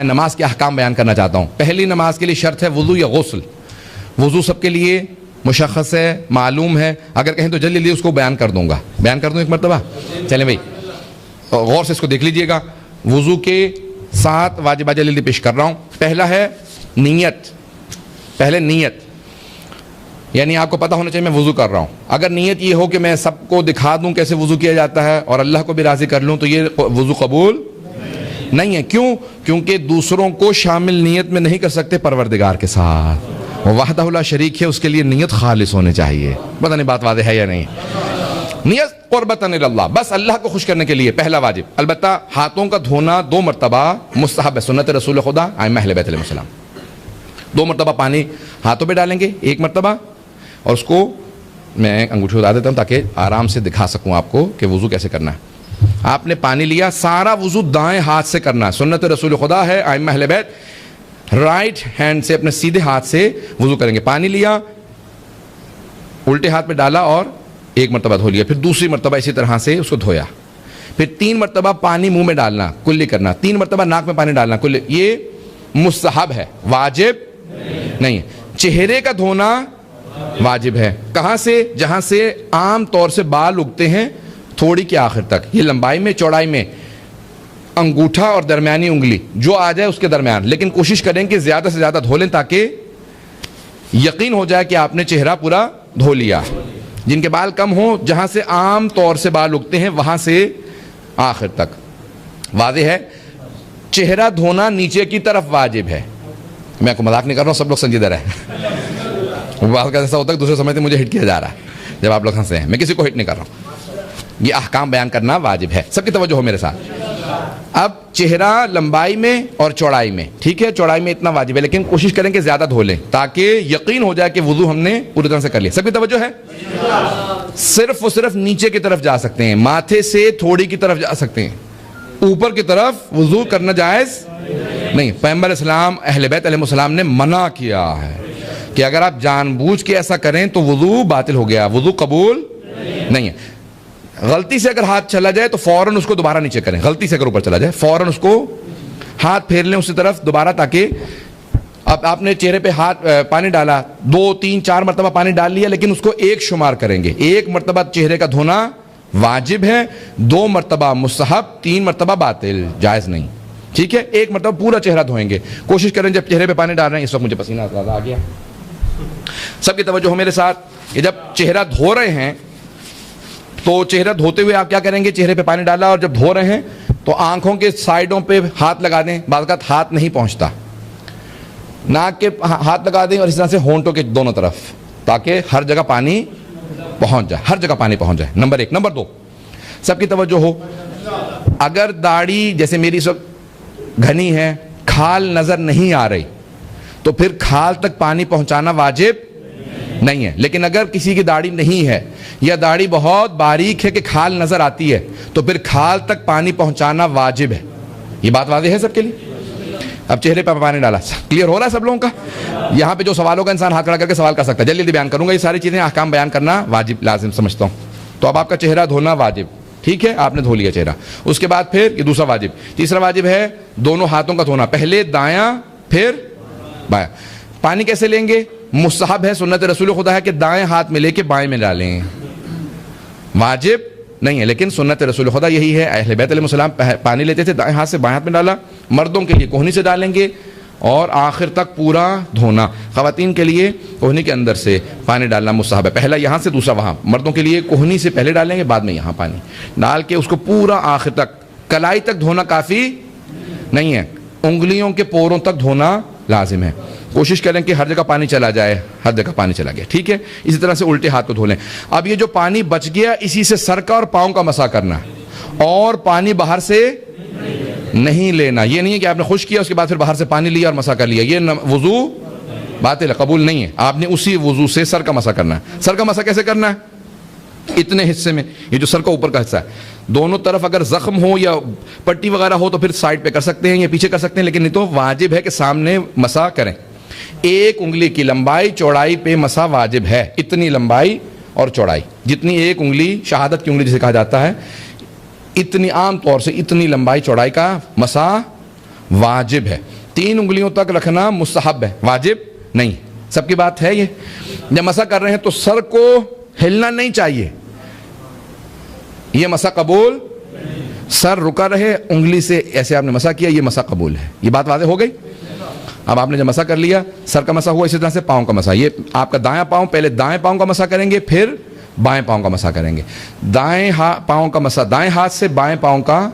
نماز کے احکام بیان کرنا چاہتا ہوں. پہلی نماز کے لیے شرط ہے وضو یا غسل. وضو سب کے لیے مشخص ہے, معلوم ہے. اگر کہیں تو جلدی جلدی اس کو بیان کر دوں گا. بیان کر دوں ایک مرتبہ. چلیں بھائی غور سے اس کو دیکھ لیجئے گا. وضو کے 7 واجبات جلدی جلدی پیش کر رہا ہوں. پہلا ہے نیت. پہلے نیت, یعنی آپ کو پتہ ہونا چاہیے میں وضو کر رہا ہوں. اگر نیت یہ ہو کہ میں سب کو دکھا دوں کیسے وضو کیا جاتا ہے اور اللہ کو بھی راضی کر لوں, تو یہ وضو قبول نہیں ہے. کیوں؟ کیونکہ دوسروں کو شامل نیت میں نہیں کر سکتے پروردگار کے ساتھ. وحدہ لا شریک ہے, اس کے لیے نیت خالص ہونے چاہیے. پتہ نہیں بات واضح ہے یا نہیں. نیت قربتاً اللہ, بس اللہ کو خوش کرنے کے لیے پہلا واجب. البتہ ہاتھوں کا دھونا 2 مرتبہ مستحب ہے, سنت رسول خدا ائمہ اہل بیت علیہ السلام. 2 مرتبہ پانی ہاتھوں پہ ڈالیں گے, 1 مرتبہ, اور اس کو میں انگوٹھی اٹھا دیتا ہوں تاکہ آرام سے دکھا سکوں آپ کو کہ وضو کیسے کرنا ہے. آپ نے پانی لیا, سارا وضو دائیں ہاتھ سے کرنا ہے, سنت رسول خدا ہے ائمہ اہل بیت. رائٹ ہینڈ سے, اپنے سیدھے ہاتھ سے وضو کریں گے. پانی لیا, الٹے ہاتھ پہ ڈالا اور 1 مرتبہ دھو لیا. پھر دوسری مرتبہ اسی طرح سے اس کو دھویا. پھر 3 مرتبہ پانی منہ میں ڈالنا, کلی کرنا. 3 مرتبہ ناک میں پانی ڈالنا, کلی. یہ مستحب ہے, واجب نہیں. چہرے کا دھونا واجب ہے. کہاں سے؟ جہاں سے عام طور سے بال اگتے ہیں تھوڑی کے آخر تک. یہ لمبائی میں, چوڑائی میں, انگوٹھا اور درمیانی انگلی جو آ جائے اس کے درمیان. لیکن کوشش کریں کہ زیادہ سے زیادہ دھو لیں تاکہ یقین ہو جائے کہ آپ نے چہرہ پورا دھو لیا. جن کے بال کم ہوں, جہاں سے عام طور سے بال اگتے ہیں وہاں سے آخر تک. واضح ہے؟ چہرہ دھونا نیچے کی طرف واجب ہے. میں کو مذاق نہیں کر رہا ہوں, سب لوگ سنجیدہ رہے. بات کا ایسا ہوتا ہے کہ دوسرے سمجھتے ہیں مجھے ہٹ کیا جا رہا ہے جب آپ لوگ ہنسے ہیں. میں کسی کو ہٹ نہیں کر رہا ہوں. یہ احکام بیان کرنا واجب ہے. سب کی توجہ ہو میرے ساتھ. اب چہرہ لمبائی میں اور چوڑائی میں, ٹھیک ہے, چوڑائی میں اتنا واجب ہے, لیکن کوشش کریں کہ زیادہ دھو لیں تاکہ یقین ہو جائے کہ وضو ہم نے پوری طرح سے کر لیا. سب کی توجہ ہے؟ صرف و صرف نیچے کی طرف جا سکتے ہیں, ماتھے سے تھوڑی کی طرف جا سکتے ہیں, اوپر کی طرف وضو کرنا جائز نہیں. پیغمبر اسلام اہل بیت علیہ السلام نے منع کیا ہے کہ اگر آپ جان بوجھ کے ایسا کریں تو وضو باطل ہو گیا, وضو قبول نہیں ہے. غلطی سے اگر ہاتھ چلا جائے تو فوراً اس کو دوبارہ نیچے کریں. غلطی سے اگر اوپر چلا جائے فوراً اس کو ہاتھ پھیر لیں اسی طرف دوبارہ, تاکہ اب آپ نے چہرے پہ ہاتھ پانی ڈالا, 2 3 4 مرتبہ پانی ڈال لیا, لیکن اس کو 1 شمار کریں گے. 1 مرتبہ چہرے کا دھونا واجب ہے, 2 مرتبہ مستحب, 3 مرتبہ باطل, جائز نہیں. ٹھیک ہے, 1 مرتبہ پورا چہرہ دھوئیں گے. کوشش کریں جب چہرے پہ پانی ڈال رہے ہیں, اس وقت مجھے پسینہ زیادہ آ گیا, سب کی توجہ ہو میرے ساتھ, کہ جب چہرہ دھو رہے ہیں تو چہرہ دھوتے ہوئے آپ کیا کریں گے؟ چہرے پہ پانی ڈالا اور جب دھو رہے ہیں تو آنکھوں کے سائڈوں پہ ہاتھ لگا دیں. بعض اوقات ہاتھ نہیں پہنچتا, ناک کے ہاتھ لگا دیں اور اس طرح سے ہونٹوں کے دونوں طرف, تاکہ ہر جگہ پانی پہنچ جائے, ہر جگہ پانی پہنچ جائے. نمبر 1. نمبر 2, سب کی توجہ ہو, اگر داڑھی جیسے میری اس وقت گھنی ہے, کھال نظر نہیں آ رہی, تو پھر کھال تک پانی پہنچانا واجب نہیں ہے. لیکن اگر کسی کی داڑھی نہیں ہے یا داڑھی بہت باریک ہے کہ کھال نظر آتی ہے, تو پھر کھال تک پانی پہنچانا واجب ہے. یہ بات واضح ہے سب کے لیے؟ اب چہرے پہ پانی ڈالا, کلیئر ہو رہا ہے سب لوگوں کا؟ یہاں پہ جو سوالوں کا انسان ہاتھ کھڑا کر کے سوال کر سکتا ہے. جلدی جلدی بیان کروں گا, یہ ساری چیزیں احکام بیان کرنا واجب لازم سمجھتا ہوں. تو اب آپ کا چہرہ دھونا واجب, ٹھیک ہے, آپ نے دھو لیا چہرہ. اس کے بعد پھر یہ دوسرا واجب. تیسرا واجب ہے دونوں ہاتھوں کا دھونا, پہلے دایاں پھر بایاں. پانی کیسے لیں گے؟ مستحب ہے, سنت رسول خدا ہے کہ دائیں ہاتھ میں لے کے بائیں میں ڈالیں. واجب نہیں ہے, لیکن سنت رسول خدا یہی ہے. اہل بیت علیہ السلام پانی لیتے تھے, دائیں ہاتھ سے بائیں ہاتھ میں ڈالا. مردوں کے لیے کوہنی سے ڈالیں گے اور آخر تک پورا دھونا. خواتین کے لیے کوہنی کے اندر سے پانی ڈالنا مستحب ہے. پہلا یہاں سے, دوسرا وہاں. مردوں کے لیے کوہنی سے پہلے ڈالیں گے, بعد میں یہاں پانی ڈال کے اس کو پورا آخر تک, کلائی تک دھونا کافی نہیں ہے, انگلیوں کے پوروں تک دھونا لازم ہے. کوشش کریں کہ ہر جگہ پانی چلا جائے, ہر جگہ پانی چلا گیا, ٹھیک ہے. اسی طرح سے الٹے ہاتھ کو دھو لیں. اب یہ جو پانی بچ گیا, اسی سے سر کا اور پاؤں کا مسح کرنا ہے, اور پانی باہر سے نہیں لینا. یہ نہیں ہے کہ آپ نے خشک کیا اس کے بعد پھر باہر سے پانی لیا اور مسح کر لیا, یہ وضو باطل ہے, قبول نہیں ہے. آپ نے اسی وضو سے سر کا مسح کرنا ہے. سر کا مسح کیسے کرنا ہے؟ اتنے حصے میں, یہ جو سر کا اوپر کا حصہ ہے, دونوں طرف اگر زخم ہو یا پٹی وغیرہ ہو تو پھر سائڈ پہ کر سکتے ہیں یا پیچھے کر سکتے ہیں, لیکن نہیں تو واجب ہے کہ سامنے مسح کریں. 1 انگلی کی لمبائی چوڑائی پہ مسح واجب ہے. اتنی لمبائی اور چوڑائی, جتنی 1 انگلی شہادت کی انگلی جسے کہا جاتا ہے, اتنی عام طور سے اتنی لمبائی چوڑائی کا مسح واجب ہے. 3 انگلیوں تک رکھنا مستحب ہے, واجب نہیں. سب کی بات ہے یہ. جب مسح کر رہے ہیں تو سر کو ہلنا نہیں چاہیے, یہ مسح قبول. سر رکا رہے, انگلی سے ایسے آپ نے مسح کیا, یہ مسح قبول ہے. یہ بات واضح ہو گئی. اب آپ نے جب مسح کر لیا, سر کا مسح ہوا, اسی طرح سے پاؤں کا مسح. یہ آپ کا دایاں پاؤں, پہلے دائیں پاؤں کا مسح کریں گے, پھر بائیں پاؤں کا مسح کریں گے. دائیں پاؤں کا مسح دائیں ہاتھ سے, بائیں پاؤں کا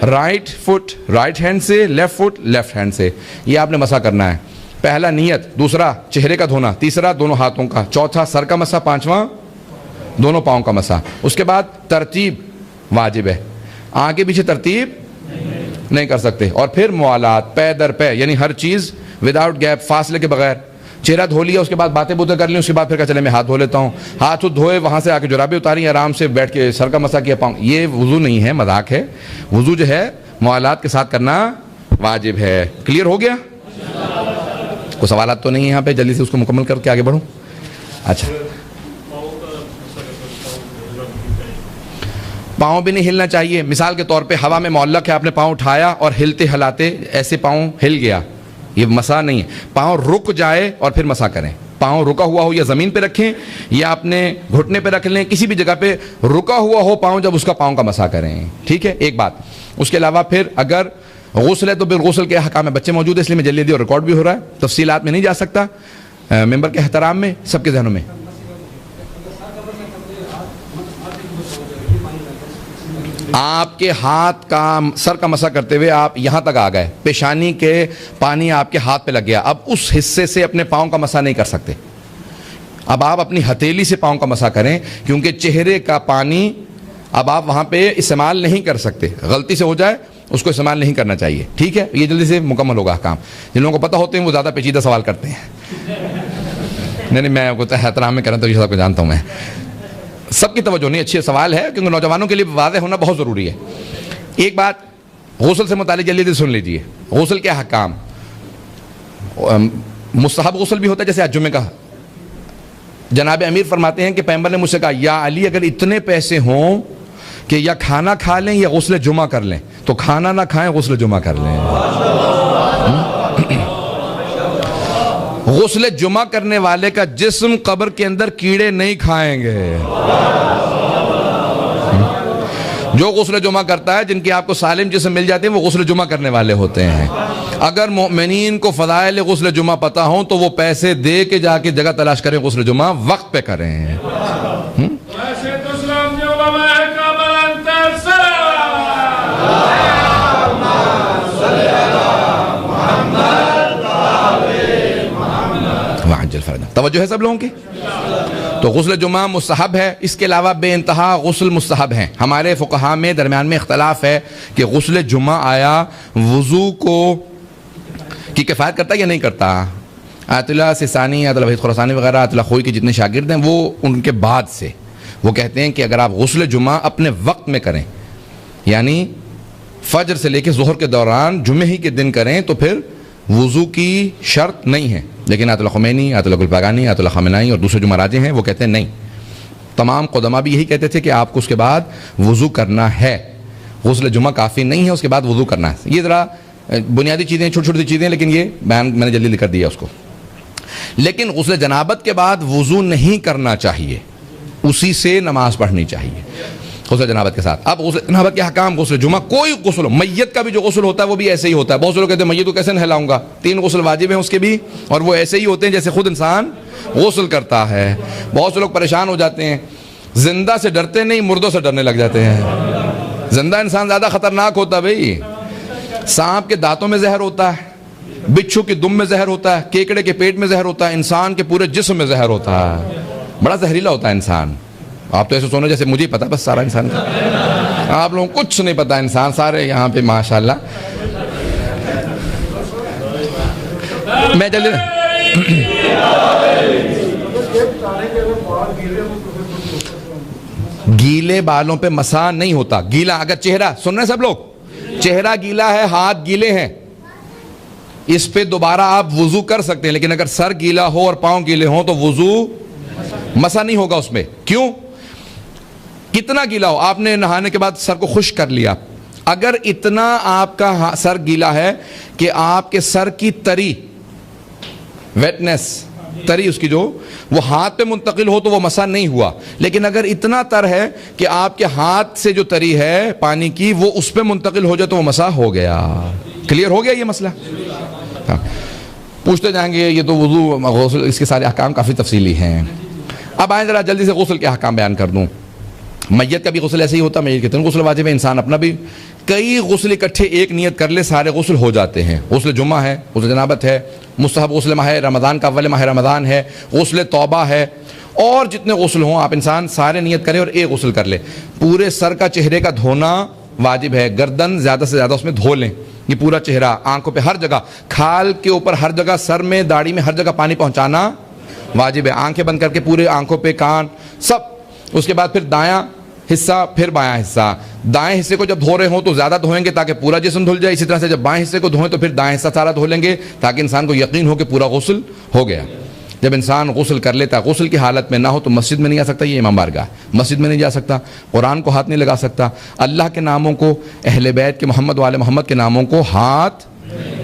رائٹ فٹ رائٹ ہینڈ سے, لیفٹ فٹ لیفٹ ہینڈ سے. یہ آپ نے مسح کرنا ہے. پہلا نیت, دوسرا چہرے کا دھونا, تیسرا دونوں ہاتھوں کا, چوتھا سر کا مسح, پانچواں دونوں پاؤں کا مسح. اس کے بعد ترتیب واجب ہے, آگے پیچھے ترتیب نہیں کر سکتے. اور پھر موالات, پے در پے, یعنی ہر چیز وداؤٹ گیپ, فاصلے کے بغیر. چہرہ دھو لیا, اس کے بعد باتیں بوتیں کر لیں, اس کے بعد پھر کہا چلے میں ہاتھ دھو لیتا ہوں. ہاتھ دھوئے, وہاں سے آ کے جرابیں اتاری, آرام سے بیٹھ کے سر کا مسح کیا, پاؤں. یہ وضو نہیں ہے, مذاق ہے. وضو جو ہے موالات کے ساتھ کرنا واجب ہے. کلیئر ہو گیا؟ کوئی سوالات تو نہیں ہے یہاں پہ؟ جلدی سے اس کو مکمل کر کے آگے بڑھوں. اچھا, پاؤں بھی نہیں ہلنا چاہیے. مثال کے طور پہ ہوا میں معلق ہے, آپ نے پاؤں اٹھایا اور ہلتے ہلاتے ایسے پاؤں ہل گیا, یہ مسح نہیں ہے. پاؤں رک جائے اور پھر مسح کریں. پاؤں رکا ہوا ہو یا زمین پہ رکھیں یا اپنے گھٹنے پہ رکھ لیں, کسی بھی جگہ پہ رکا ہوا ہو پاؤں, جب اس کا پاؤں کا مسح کریں. ٹھیک ہے, ایک بات. اس کے علاوہ پھر اگر غسل ہے تو بالغسل کے احکام میں, بچے موجود ہے اس لیے میں جلدی اور ریکارڈ بھی ہو رہا ہے, تفصیلات میں نہیں جا سکتا, ممبر کے احترام میں سب کے ذہنوں میں. آپ کے ہاتھ کا, سر کا مسح کرتے ہوئے آپ یہاں تک آ گئے, پیشانی کے پانی آپ کے ہاتھ پہ لگ گیا, اب اس حصے سے اپنے پاؤں کا مسح نہیں کر سکتے. اب آپ اپنی ہتھیلی سے پاؤں کا مسح کریں, کیونکہ چہرے کا پانی اب آپ وہاں پہ استعمال نہیں کر سکتے. غلطی سے ہو جائے اس کو استعمال نہیں کرنا چاہیے. ٹھیک ہے, یہ جلدی سے مکمل ہوگا کام. جن لوگوں کو پتہ ہوتے ہیں وہ زیادہ پیچیدہ سوال کرتے ہیں. نہیں, میں آپ کو احترام میں کرنا تو یہ سب کو جانتا ہوں میں. سب کی توجہ نہیں, اچھی سوال ہے, کیونکہ نوجوانوں کے لیے واضح ہونا بہت ضروری ہے. ایک بات غسل سے متعلق جلدی سے سن لیجئے. غسل کے احکام, مستحب غسل بھی ہوتا ہے, جیسے آج جمعے کا. جناب امیر فرماتے ہیں کہ پیغمبر نے مجھ سے کہا, یا علی اگر اتنے پیسے ہوں کہ یا کھانا کھا لیں یا غسل جمعہ کر لیں, تو کھانا نہ کھائیں, غسل جمعہ کر لیں. غسل جمعہ کرنے والے کا جسم قبر کے اندر کیڑے نہیں کھائیں گے. جو غسل جمعہ کرتا ہے, جن کی آپ کو سالم جسم مل جاتے ہیں, وہ غسل جمعہ کرنے والے ہوتے ہیں. اگر مومنین کو فضائل غسل جمعہ پتہ ہوں تو وہ پیسے دے کے جا کے جگہ تلاش کریں, غسل جمعہ وقت پہ کریں. توجہ ہے سب لوگوں کی؟ تو غسل جمعہ مستحب ہے. اس کے علاوہ بے انتہا غسل مستحب ہیں. ہمارے فقہاء میں درمیان میں اختلاف ہے کہ غسل جمعہ آیا وضو کو کی کفایت کرتا ہے یا نہیں کرتا. آیت اللہ سیستانی, آیت اللہ وحید خراسانی وغیرہ, آیت اللہ خوئی کے جتنے شاگرد ہیں, وہ ان کے بعد سے وہ کہتے ہیں کہ اگر آپ غسل جمعہ اپنے وقت میں کریں, یعنی فجر سے لے کے ظہر کے دوران جمعہ ہی کے دن کریں, تو پھر وضو کی شرط نہیں ہے. لیکن آیت اللہ خمینی, آیت اللہ گلپاگانی, آیت اللہ خامنائی اور دوسرے جو مراجع ہیں وہ کہتے ہیں نہیں. تمام قدماء بھی یہی کہتے تھے کہ آپ کو اس کے بعد وضو کرنا ہے. غسل جمعہ کافی نہیں ہے, اس کے بعد وضو کرنا ہے. یہ ذرا بنیادی چیزیں, چھوٹی چھوٹی چیزیں, لیکن یہ بیان میں نے جلدی کر دیا اس کو. لیکن غسل جنابت کے بعد وضو نہیں کرنا چاہیے, اسی سے نماز پڑھنی چاہیے غسل جنابت کے ساتھ. اب غسل جنابت کے حکام, غسل جمعہ کوئی غسل ہو, میت کا بھی جو غسل ہوتا ہے وہ بھی ایسے ہی ہوتا ہے. بہت سے لوگ کہتے ہیں میت کو کیسے نہلاؤں گا, 3 غسل واجب ہیں اس کے بھی, اور وہ ایسے ہی ہوتے ہیں جیسے خود انسان غسل کرتا ہے. بہت سے لوگ پریشان ہو جاتے ہیں, زندہ سے ڈرتے نہیں, مردوں سے ڈرنے لگ جاتے ہیں. زندہ انسان زیادہ خطرناک ہوتا بھائی. سانپ کے دانتوں میں زہر ہوتا ہے, بچھو کی دم میں زہر ہوتا ہے, کیکڑے کے پیٹ میں زہر ہوتا ہے, انسان کے پورے جسم میں زہر ہوتا ہے. بڑا زہریلا ہوتا ہے انسان. آپ تو ایسے سونا جیسے مجھے پتا بس سارا انسان کا, آپ لوگوں کو کچھ نہیں پتا. انسان سارے یہاں پہ ماشاءاللہ. میں جلدی گیلے بالوں پہ مسح نہیں ہوتا. گیلا اگر چہرہ, سن رہے ہیں سب لوگ, چہرہ گیلا ہے, ہاتھ گیلے ہیں, اس پہ دوبارہ آپ وضو کر سکتے ہیں. لیکن اگر سر گیلا ہو اور پاؤں گیلے ہوں تو وضو مسح نہیں ہوگا اس میں. کیوں؟ کتنا گیلا ہو, آپ نے نہانے کے بعد سر کو خشک کر لیا, اگر اتنا آپ کا سر گیلا ہے کہ آپ کے سر کی تری، ویٹنس، تری اس کی جو وہ ہاتھ پہ منتقل ہو تو وہ مسح نہیں ہوا، لیکن اگر اتنا تر ہے کہ آپ کے ہاتھ سے جو تری ہے پانی کی وہ اس پہ منتقل ہو جائے تو وہ مسح ہو گیا۔ کلیئر ہو گیا یہ مسئلہ؟ پوچھتے جائیں گے یہ تو وضو، غسل، اس کے سارے احکام کافی تفصیلی ہیں۔ اب آئیں ذرا جلدی سے غسل کے احکام بیان کر دوں۔ میت کا بھی غسل ایسے ہی ہوتا ہے، میت کتنے غسل واجب ہے، انسان اپنا بھی کئی غسل اکٹھے ایک نیت کر لے سارے غسل ہو جاتے ہیں۔ غسل جمعہ ہے، غسل جنابت ہے، مستحب غسل ماہ رمضان کا اول ماہ رمضان ہے، غسل توبہ ہے، اور جتنے غسل ہوں آپ انسان سارے نیت کرے اور ایک غسل کر لے۔ پورے سر کا، چہرے کا دھونا واجب ہے، گردن زیادہ سے زیادہ اس میں دھو لیں، یہ پورا چہرہ، آنکھوں پہ ہر جگہ، کھال کے اوپر ہر جگہ، سر میں، داڑھی میں، ہر جگہ پانی پہنچانا واجب ہے۔ آنکھیں بند کر کے پورے آنکھوں پہ، کان سب۔ اس کے بعد پھر دایاں حصہ، پھر بایاں حصہ۔ دائیں حصے کو جب دھو رہے ہوں تو زیادہ دھوئیں گے تاکہ پورا جسم دھل جائے، اسی طرح سے جب بائیں حصے کو دھوئیں تو پھر دائیں حصہ سارا دھو لیں گے تاکہ انسان کو یقین ہو کہ پورا غسل ہو گیا۔ جب انسان غسل کر لیتا ہے، غسل کی حالت میں نہ ہو تو مسجد میں نہیں آ سکتا، یہ امام بارگاہ، مسجد میں نہیں جا سکتا، قرآن کو ہاتھ نہیں لگا سکتا، اللہ کے ناموں کو، اہل بیت کے، محمد والے محمد کے ناموں کو ہاتھ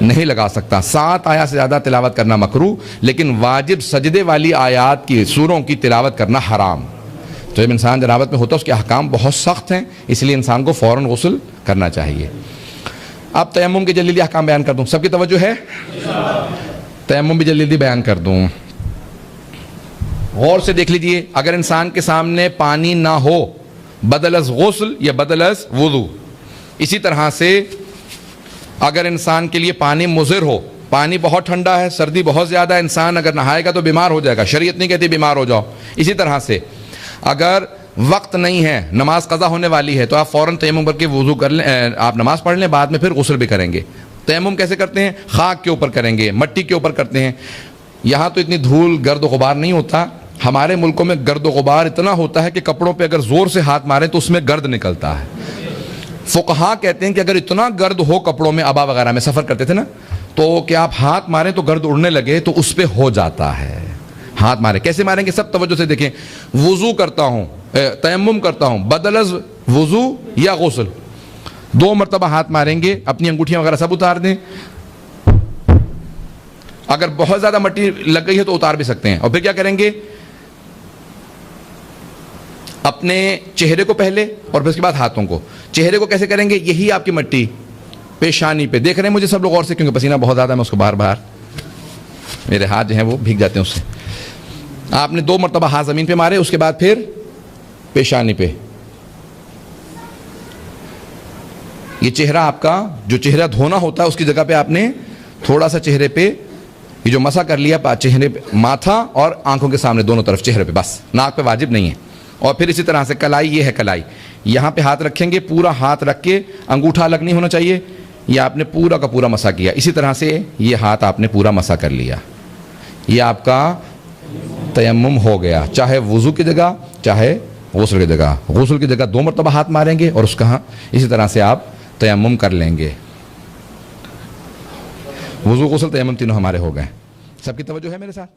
نہیں لگا سکتا۔ 7 آیات سے زیادہ تلاوت کرنا مکروہ، لیکن واجب سجدے والی آیات کی، سوروں کی تلاوت کرنا حرام۔ تو جب انسان جنابت میں ہوتا ہے اس کے احکام بہت سخت ہیں، اس لیے انسان کو فوراً غسل کرنا چاہیے۔ اب تیمم کے جلدی احکام بیان کر دوں، سب کی توجہ ہے؟ تیمم بھی جلدی بیان کر دوں، غور سے دیکھ لیجئے۔ اگر انسان کے سامنے پانی نہ ہو، بدل از غسل یا بدل از وضو، اسی طرح سے اگر انسان کے لیے پانی مضر ہو، پانی بہت ٹھنڈا ہے، سردی بہت زیادہ ہے، انسان اگر نہائے گا تو بیمار ہو جائے گا، شریعت نہیں کہتی بیمار ہو جاؤ۔ اسی طرح سے اگر وقت نہیں ہے، نماز قضا ہونے والی ہے، تو آپ فوراً تیمم کر کے وضو کر لیں، آپ نماز پڑھ لیں، بعد میں پھر غسل بھی کریں گے۔ تیمم کیسے کرتے ہیں؟ خاک کے اوپر کریں گے، مٹی کے اوپر کرتے ہیں۔ یہاں تو اتنی دھول، گرد و غبار نہیں ہوتا، ہمارے ملکوں میں گرد و غبار اتنا ہوتا ہے کہ کپڑوں پہ اگر زور سے ہاتھ ماریں تو اس میں گرد نکلتا ہے۔ فقہا کہتے ہیں کہ اگر اتنا گرد ہو کپڑوں میں، عبا وغیرہ میں سفر کرتے تھے نا، تو کہ آپ ہاتھ ماریں تو گرد اڑنے لگے تو اس پہ ہو جاتا ہے۔ ہاتھ ماریں، کیسے ماریں گے؟ سب توجہ سے دیکھیں۔ وضو کرتا ہوں، تیمم کرتا ہوں، بدل از وضو یا غسل، 2 مرتبہ ہاتھ ماریں گے، اپنی انگوٹھیاں وغیرہ سب اتار دیں۔ اگر بہت زیادہ مٹی لگ گئی ہے تو اتار بھی سکتے ہیں۔ اور پھر کیا کریں گے؟ اپنے چہرے کو پہلے اور پھر اس کے بعد ہاتھوں کو۔ چہرے کو کیسے کریں گے؟ یہی آپ کی مٹی پیشانی پہ، دیکھ رہے ہیں مجھے سب لوگ غور سے، کیونکہ پسینہ بہت زیادہ ہے، میں اس کو بار بار، میرے ہاتھ جو ہیں وہ بھیگ جاتے ہیں اس سے۔ آپ نے 2 مرتبہ ہاتھ زمین پہ مارے، اس کے بعد پھر پیشانی پہ۔ یہ چہرہ آپ کا، جو چہرہ دھونا ہوتا ہے اس کی جگہ پہ آپ نے تھوڑا سا چہرے پہ یہ جو مسح کر لیا، چہرے پہ، ماتھا اور آنکھوں کے سامنے دونوں طرف چہرے پہ، بس، ناک پہ واجب نہیں ہے۔ اور پھر اسی طرح سے کلائی، یہ ہے کلائی، یہاں پہ ہاتھ رکھیں گے، پورا ہاتھ رکھ کے، انگوٹھا الگ نہیں ہونا چاہیے، یہ آپ نے پورا کا پورا مسح کیا۔ اسی طرح سے یہ ہاتھ آپ نے پورا مسح کر لیا، یہ آپ کا تیمم ہو گیا، چاہے وضو کی جگہ چاہے غسل کی جگہ۔ غسل کی جگہ 2 مرتبہ ہاتھ ماریں گے اور اس کا اسی طرح سے آپ تیمم کر لیں گے۔ وضو، غسل، تیمم تینوں ہمارے ہو گئے۔ سب کی توجہ ہے میرے ساتھ؟